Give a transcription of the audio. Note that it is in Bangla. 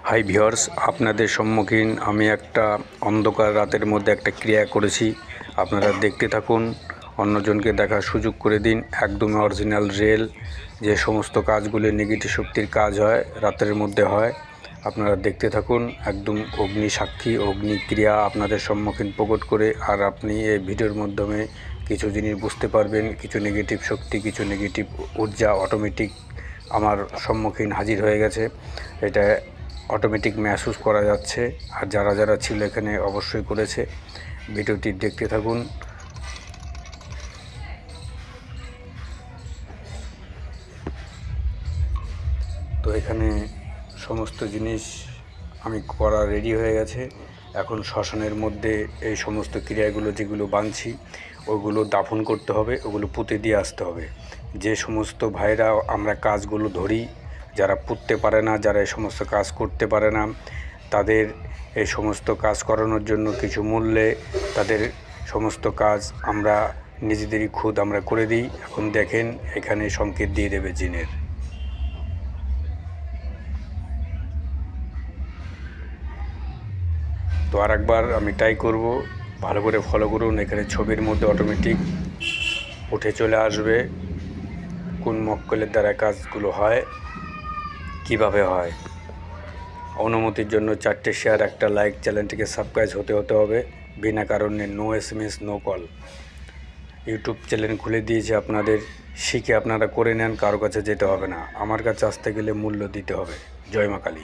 হাই ভিউয়ার্স, আপনাদের সম্মুখীন আমি একটা অন্ধকার রাতের মধ্যে একটা ক্রিয়া করেছি। আপনারা দেখতে থাকুন, অন্যজনকে দেখার সুযোগ করে দিন। একদম অরিজিনাল রিয়েল যে সমস্ত কাজগুলি নেগেটিভ শক্তির কাজ হয় রাতের মধ্যে হয়, আপনারা দেখতে থাকুন। একদম অগ্নি সাক্ষী অগ্নি ক্রিয়া আপনাদের সম্মুখীন প্রকট করে, আর আপনি এই ভিডিওর মাধ্যমে কিছু জিনিস বুঝতে পারবেন। কিছু নেগেটিভ শক্তি, কিছু নেগেটিভ ঊর্জা অটোমেটিক আমার সম্মুখীন হাজির হয়ে গেছে। এটা অটোমেটিক মেহসুস করা যাচ্ছে, আর যারা যারা ছিল এখানে অবশ্যই করেছে। ভিডিওটি দেখতে থাকুন। তো এখানে সমস্ত জিনিস আমি করা রেডি হয়ে গেছে। এখন শ্মশানের মধ্যে এই সমস্ত ক্রিয়াগুলো যেগুলো বানছি ওগুলো দাফন করতে হবে, ওগুলো পুঁতে দিয়ে আসতে হবে। যে সমস্ত ভাইরা আমরা কাজগুলো ধরি, যারা পুঁততে পারে না, যারা এই সমস্ত কাজ করতে পারে না, তাদের এই সমস্ত কাজ করানোর জন্য কিছু মূল্যে তাদের সমস্ত কাজ আমরা নিজেদেরই খুদ আমরা করে দিই। এখন দেখেন এখানে সংকেত দিয়ে দেবে জিনের। তো আরেকবার আমি ট্রাই করব, ভালো করে ফলো করুন। এখানে ছবির মধ্যে অটোমেটিক উঠে চলে আসবে কোন মক্কলের দ্বারা কাজগুলো হয়, কিভাবে হয়। অনুমতির জন্য 4টে শেয়ার, একটা লাইক, চ্যানেলটিকে সাবস্ক্রাইব হতে হবে। বিনা কারণে no SMS, no call. YouTube channel খুলে দিয়েছে আপনাদের, শিখে আপনারা করে নেন, কারো কাছে যেতে হবে না। আমার কাছে আসতে গেলে মূল্য দিতে হবে। জয় মা কালী।